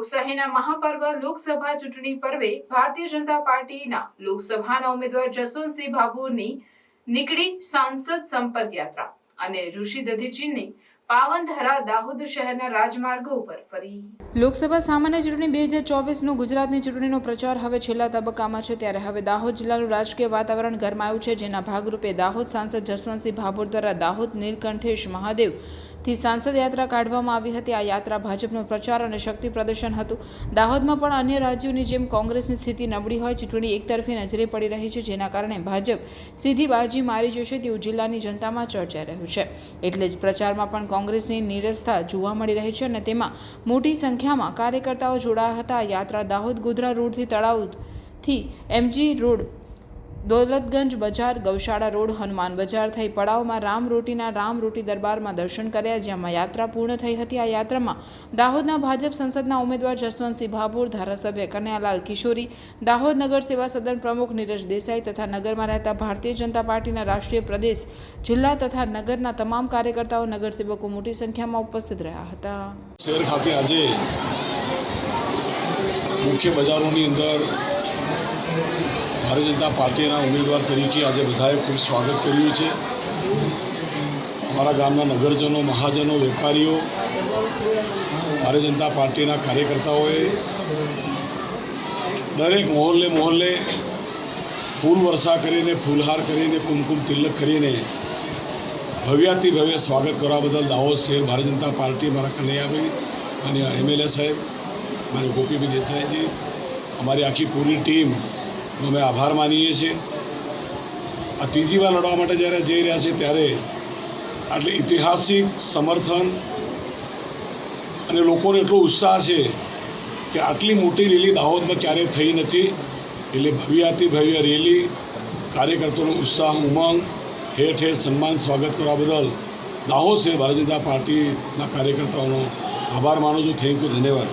લોકશાહીના મહાપર્વ લોકસભા ચૂંટણી પર્વે ભારતીય જનતા પાર્ટીના લોકસભાના ઉમેદવાર જસવંતસિંહ ભાભોરની નીકળી સાંસદ સંપર્ક યાત્રા અને ઋષિ દધીચીની પાવનધારા દાહોદ શહેરના રાજમાર્ગો ઉપર ફરી લોકસભા સામાન્ય ચૂંટણી 2024નો ગુજરાતની ચૂંટણીનો પ્રચાર હવે છેલ્લા તબક્કામાં છે, ત્યારે હવે દાહોદ જિલ્લાનું રાજકીય વાતાવરણ ગરમાયું છે, જેના ભાગરૂપે દાહોદ સાંસદ જસવંતસિંહ ભાભોર દ્વારા દાહોદ નીલકંઠેશ મહાદેવથી સાંસદ યાત્રા કાઢવામાં આવી હતી। આ યાત્રા ભાજપનો પ્રચાર અને શક્તિ પ્રદર્શન હતું। દાહોદમાં પણ અન્ય રાજ્યોની જેમ કોંગ્રેસની સ્થિતિ નબળી હોય, ચૂંટણી એકતરફી નજરે પડી રહી છે, જેના કારણે ભાજપ સીધી બાજી મારી જશે તેવું જિલ્લાની જનતામાં ચર્ચાઈ રહ્યું છે। એટલે જ પ્રચારમાં પણ કોંગ્રેસની નીરસતા જોવા મળી રહી છે અને તેમાં મોટી સંખ્યામાં કાર્યકર્તાઓ જોડાયા હતા। આ યાત્રા દાહોદ ગોધરા રોડથી તળાવથી MG રોડ, દોલતગંજ બજાર, ગૌશાળા રોડ, હનુમાન બજાર થઈ પડાવમાં રામ રોટી દરબારમાં દર્શન કર્યા, જ્યાં યાત્રા પૂર્ણ થઈ હતી। આ યાત્રામાં દાહોદના ભાજપ સંસદના ઉમેદવાર જસવંતસિંહ ભાભોર, ધારાસભ્ય કનૈયાલાલ કિશોરી, દાહોદ નગર સેવા સદન પ્રમુખ નીરજ દેસાઈ તથા નગરમાં રહેતા ભારતીય જનતા પાર્ટીના રાષ્ટ્રીય પ્રદેશ, જિલ્લા તથા નગરના તમામ કાર્યકર્તાઓ, નગરસેવકો મોટી સંખ્યામાં ઉપસ્થિત રહ્યા હતા। શહેર ખાતે આજે મુખ્ય બજારોની અંદર ભારતીય જનતા પાર્ટીના ઉમેદવાર તરીકે આજે બધાએ ખૂબ સ્વાગત કર્યું છે। અમારા ગામના નગરજનો, મહાજનો, વેપારીઓ, ભારતીય જનતા પાર્ટીના કાર્યકર્તાઓએ દરેક મહોલ્લે ફૂલ વર્ષા કરીને, ફૂલહાર કરીને, કુમકુમ તિલક કરીને ભવ્યાતિ ભવ્ય સ્વાગત કરવા બદલ દાહોદ શહેર ભારતીય જનતા પાર્ટી, મારા કનૈયાભાઈ, માન્ય MLA સાહેબ, માન્ય ગોપીભાઈ દેસાઈજી, અમારી આખી પૂરી ટીમ અમે આભાર માનીએ છીએ। આ ત્રીજી વાર લડવા માટે જ્યારે જઈ રહ્યા છે ત્યારે આટલી ઐતિહાસિક સમર્થન અને લોકોનો એટલો ઉત્સાહ છે કે આટલી મોટી રેલી દાહોદમાં ક્યારેય થઈ નથી। એટલે ભવ્યાતિ ભવ્ય રેલી, કાર્યકર્તાઓનો ઉત્સાહ, ઉમંગ, ઠેર ઠેર સન્માન, સ્વાગત કરવા બદલ દાહોદ શહેર ભારતીય જનતા પાર્ટીના કાર્યકર્તાઓનો આભાર માનું છું। થેન્ક યુ, ધન્યવાદ।